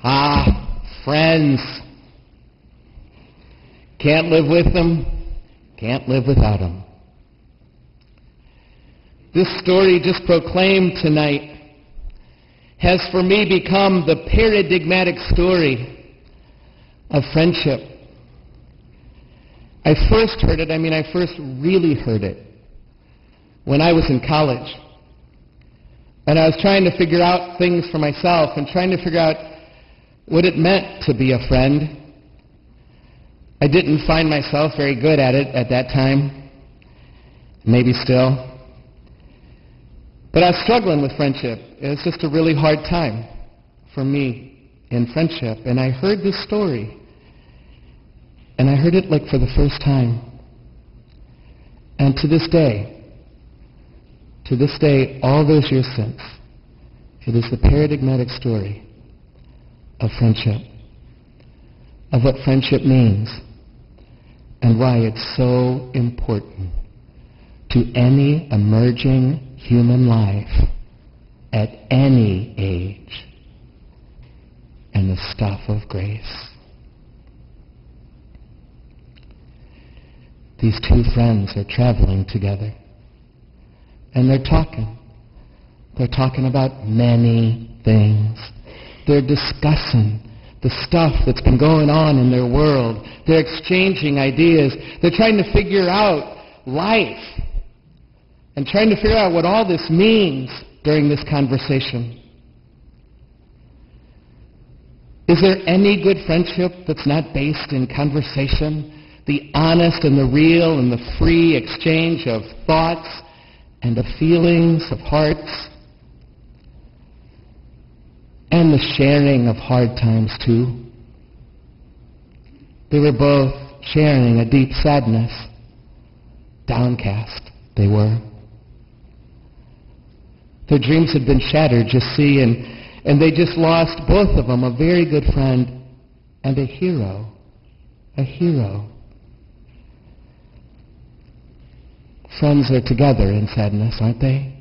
Friends. Can't live with them, can't live without them. This story just proclaimed tonight has for me become the paradigmatic story of friendship. I first really heard it when I was in college. And I was trying to figure out things for myself and trying to figure out what it meant to be a friend. I didn't find myself very good at it at that time, maybe still. But I was struggling with friendship. It was just a really hard time for me in friendship. And I heard this story, and I heard it like for the first time. And to this day, all those years since, it is the paradigmatic story of friendship, of what friendship means, and why it's so important to any emerging human life at any age and the stuff of grace. These two friends are traveling together, and they're talking. They're talking about many things. They're discussing the stuff that's been going on in their world. They're exchanging ideas. They're trying to figure out life and trying to figure out what all this means during this conversation. Is there any good friendship that's not based in conversation? The honest and the real and the free exchange of thoughts and of feelings, of hearts, and the sharing of hard times too. They were both sharing a deep sadness. Downcast they were. Their dreams had been shattered, you see, and they just lost, both of them, a very good friend and a hero. A hero. Friends are together in sadness, aren't they?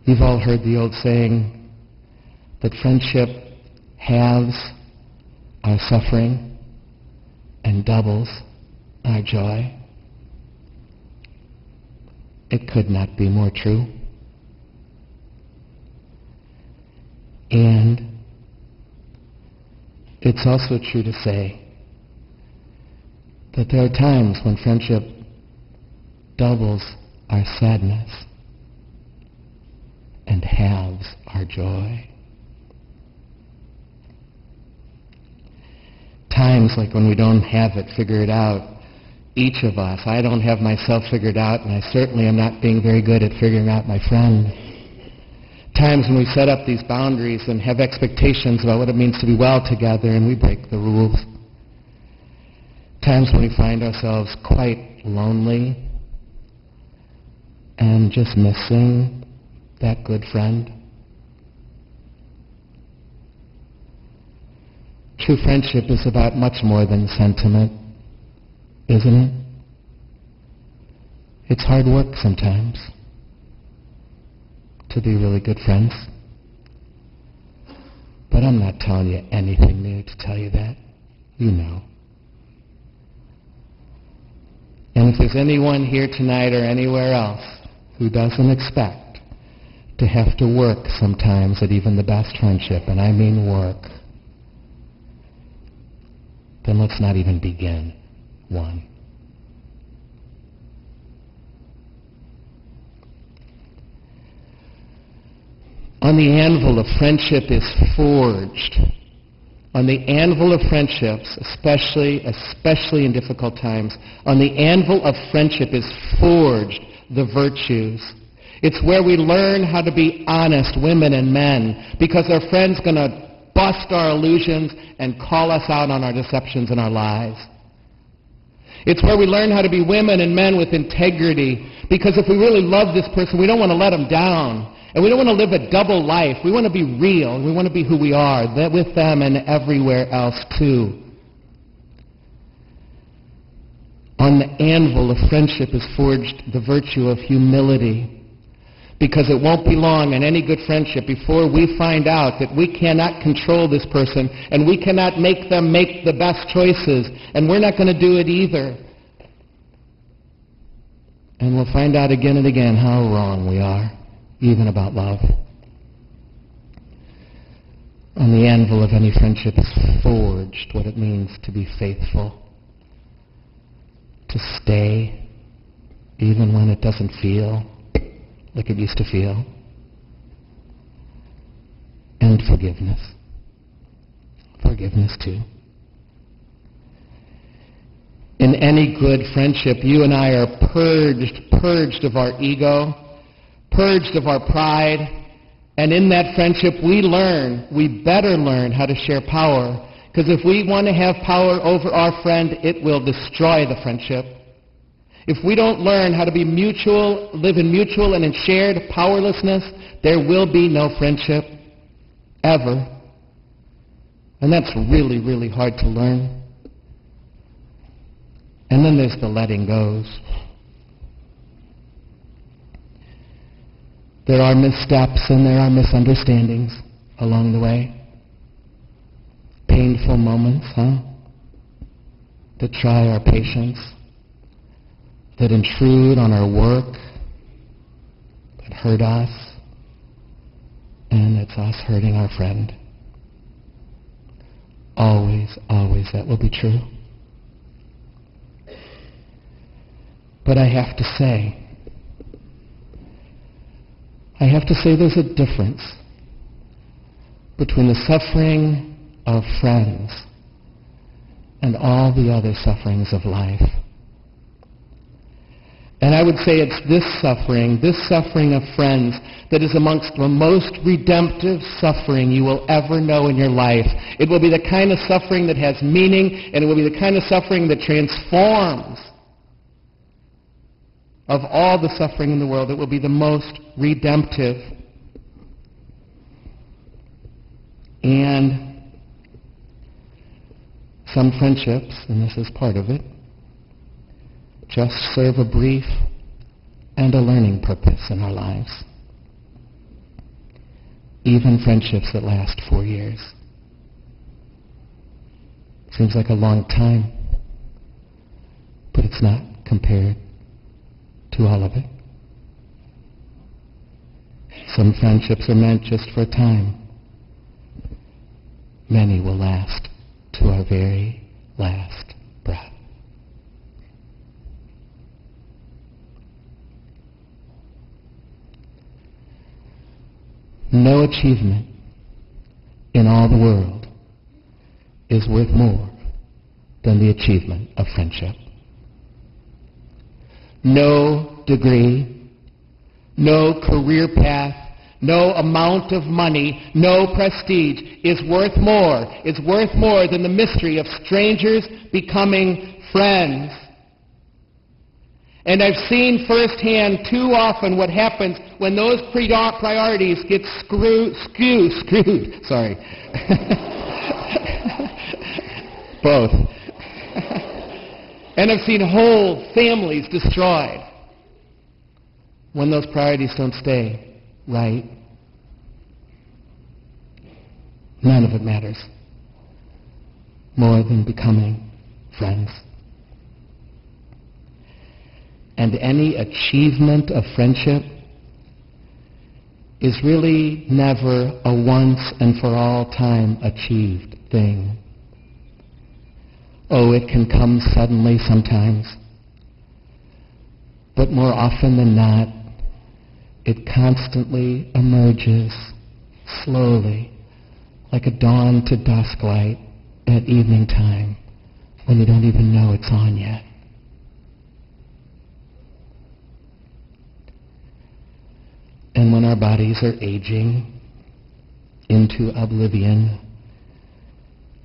You've all heard the old saying that friendship halves our suffering and doubles our joy. It could not be more true. And it's also true to say that there are times when friendship doubles our sadness and halves our joy. Times like when we don't have it figured out, each of us. I don't have myself figured out, and I certainly am not being very good at figuring out my friend. Times when we set up these boundaries and have expectations about what it means to be well together, and we break the rules. Times when we find ourselves quite lonely and just missing that good friend. True friendship is about much more than sentiment, isn't it? It's hard work sometimes to be really good friends. But I'm not telling you anything new to tell you that. You know. And if there's anyone here tonight or anywhere else who doesn't expect to have to work sometimes at even the best friendship, and I mean work, then let's not even begin one. On the anvil of friendship is forged. On the anvil of friendships, especially in difficult times, on the anvil of friendship is forged the virtues. It's where we learn how to be honest, women and men, because our friend's going to bust our illusions and call us out on our deceptions and our lies. It's where we learn how to be women and men with integrity, because if we really love this person, we don't want to let them down. And we don't want to live a double life. We want to be real. We want to be who we are, that with them and everywhere else too. On the anvil of friendship is forged the virtue of humility, Because it won't be long in any good friendship before we find out that we cannot control this person and we cannot make them make the best choices, and we're not going to do it either. And we'll find out again and again how wrong we are, even about love. On the anvil of any friendship is forged what it means to be faithful, to stay even when it doesn't feel like it used to feel, and forgiveness. Forgiveness too. In any good friendship, you and I are purged of our ego, purged of our pride, and in that friendship we better learn how to share power, because if we want to have power over our friend, it will destroy the friendship. If we don't learn how to be mutual, live in mutual and in shared powerlessness, there will be no friendship, ever. And that's really, really hard to learn. And then there's the letting goes. There are missteps and there are misunderstandings along the way. Painful moments, that try our patience, that intrude on our work, that hurt us, and it's us hurting our friend. Always, always that will be true. But I have to say there's a difference between the suffering of friends and all the other sufferings of life. And I would say it's this suffering of friends, that is amongst the most redemptive suffering you will ever know in your life. It will be the kind of suffering that has meaning, and it will be the kind of suffering that transforms. Of all the suffering in the world, it will be the most redemptive. And some friendships, and this is part of it, just serve a brief and a learning purpose in our lives. Even friendships that last 4 years. Seems like a long time, but it's not compared to all of it. Some friendships are meant just for a time. Many will last to our very last breath. No achievement in all the world is worth more than the achievement of friendship. No degree, no career path, no amount of money, no prestige is worth more than the mystery of strangers becoming friends. And I've seen firsthand too often what happens when those priorities get screwed. Sorry. Both. And I've seen whole families destroyed when those priorities don't stay right. None of it matters more than becoming friends. And any achievement of friendship is really never a once and for all time achieved thing. Oh, it can come suddenly sometimes. But more often than not, it constantly emerges slowly, like a dawn to dusk light at evening time, when you don't even know it's on yet. And when our bodies are aging into oblivion,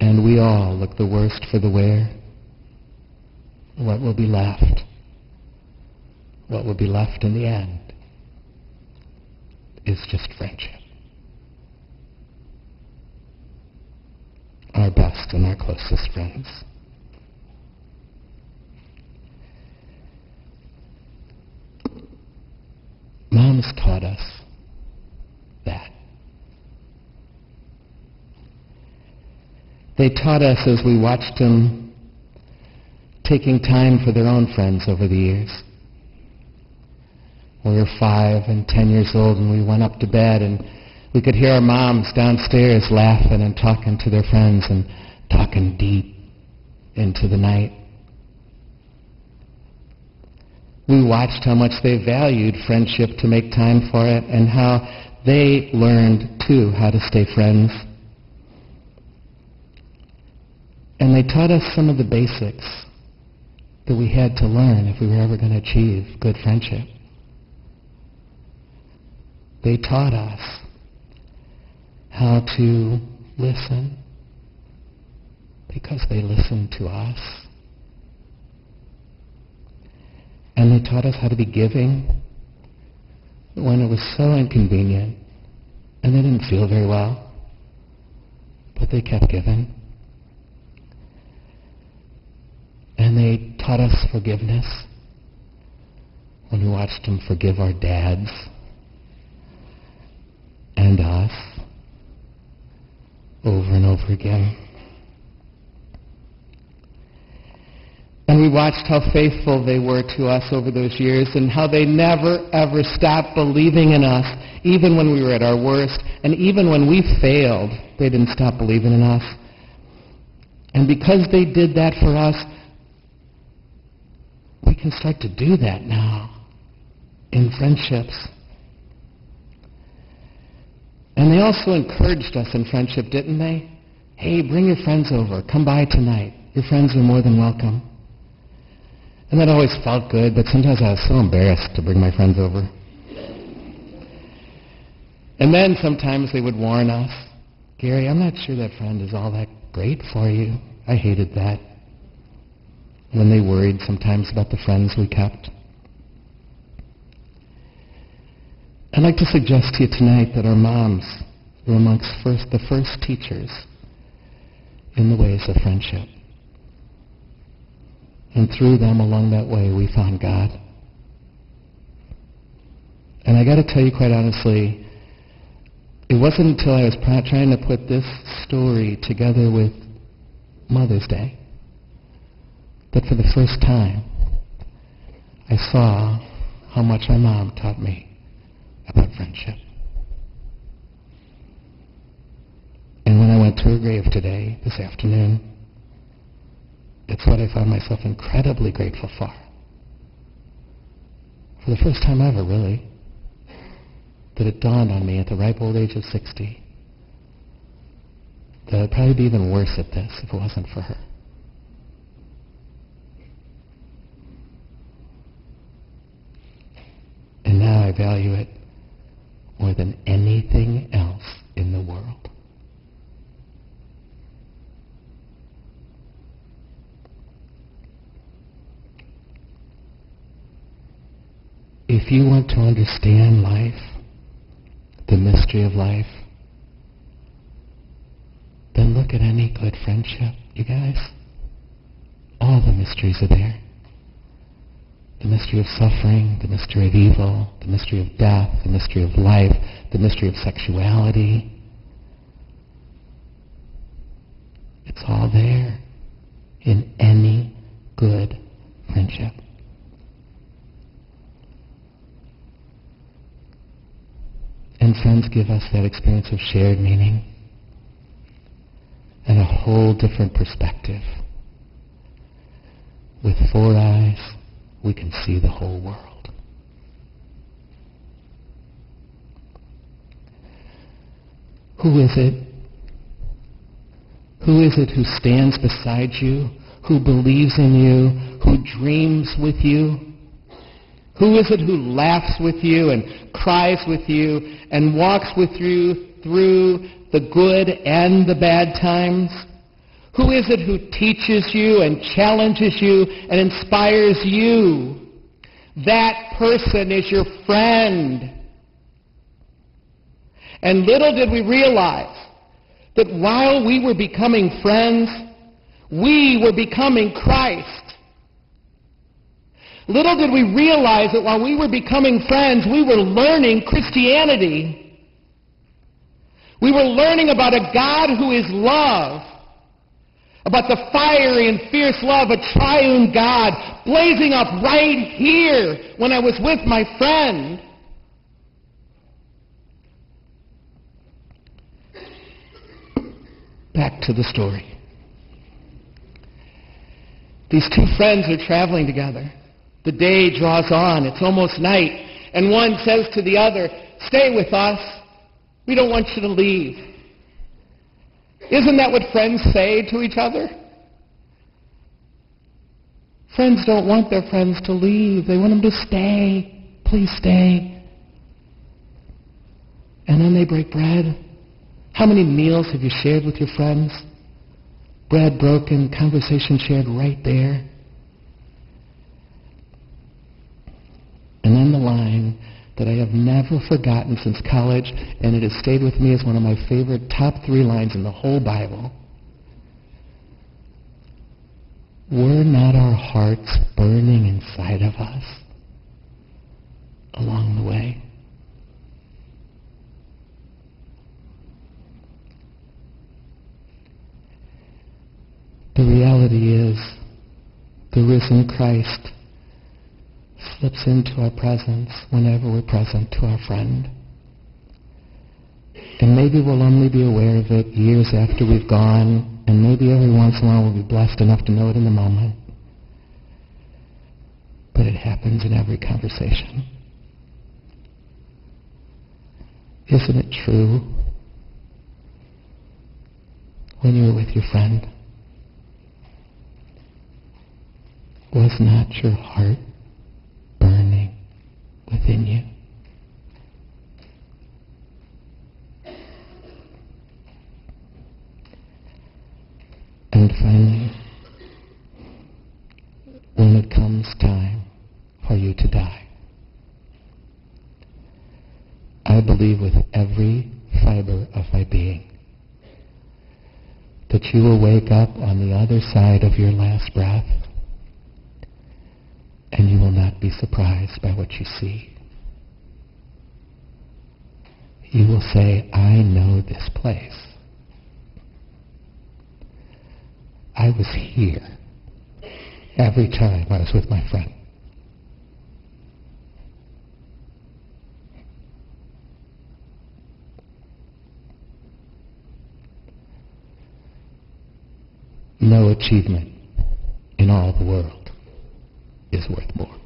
and we all look the worst for the wear, what will be left? What will be left in the end is just friendship. Our best and our closest friends. Mom, moms taught us that. They taught us as we watched them taking time for their own friends over the years. We were 5 and 10 years old, and we went up to bed, and we could hear our moms downstairs laughing and talking to their friends and talking deep into the night. We watched how much they valued friendship to make time for it, and how they learned, too, how to stay friends. And they taught us some of the basics that we had to learn if we were ever going to achieve good friendship. They taught us how to listen, because they listened to us. And they taught us how to be giving when it was so inconvenient and they didn't feel very well, but they kept giving. And they taught us forgiveness when we watched them forgive our dads and us over and over again. And we watched how faithful they were to us over those years, and how they never, ever stopped believing in us, even when we were at our worst, and even when we failed, they didn't stop believing in us. And because they did that for us, we can start to do that now in friendships. And they also encouraged us in friendship, didn't they? Hey, bring your friends over. Come by tonight. Your friends are more than welcome. And that always felt good, but sometimes I was so embarrassed to bring my friends over. And then sometimes they would warn us, Gary, I'm not sure that friend is all that great for you. I hated that. When they worried sometimes about the friends we kept. I'd like to suggest to you tonight that our moms were amongst the first teachers in the ways of friendship. And through them, along that way, we found God. And I got to tell you quite honestly, it wasn't until I was trying to put this story together with Mother's Day that for the first time I saw how much my mom taught me about friendship. And when I went to her grave today, this afternoon, it's what I found myself incredibly grateful for. For the first time ever, really, that it dawned on me at the ripe old age of 60 that I'd probably be even worse at this if it wasn't for her. And now I value it more than anything else in the world. If you want to understand life, the mystery of life, then look at any good friendship, you guys. All the mysteries are there. The mystery of suffering, the mystery of evil, the mystery of death, the mystery of life, the mystery of sexuality. It's all there in any good friendship. And friends give us that experience of shared meaning and a whole different perspective. With 4 eyes, we can see the whole world. Who is it? Who is it who stands beside you, who believes in you, who dreams with you? Who is it who laughs with you and cries with you and walks with you through the good and the bad times? Who is it who teaches you and challenges you and inspires you? That person is your friend. And little did we realize that while we were becoming friends, we were becoming Christ. Little did we realize that while we were becoming friends, we were learning Christianity. We were learning about a God who is love, about the fiery and fierce love of triune God blazing up right here when I was with my friend. Back to the story. These two friends are traveling together. The day draws on. It's almost night. And one says to the other, "Stay with us. We don't want you to leave." Isn't that what friends say to each other? Friends don't want their friends to leave. They want them to stay. Please stay. And then they break bread. How many meals have you shared with your friends? Bread broken, conversation shared right there. And then the line that I have never forgotten since college, and it has stayed with me as one of my favorite top 3 lines in the whole Bible. Were not our hearts burning inside of us along the way? The reality is, the risen Christ slips into our presence whenever we're present to our friend. And maybe we'll only be aware of it years after we've gone, and maybe every once in a while we'll be blessed enough to know it in the moment. But it happens in every conversation. Isn't it true when you were with your friend? Was not your heart burning within you? And finally, when it comes time for you to die, I believe with every fiber of my being that you will wake up on the other side of your last breath, and you will not be surprised by what you see. You will say, "I know this place. I was here every time I was with my friend." No achievement in all the world is worth more.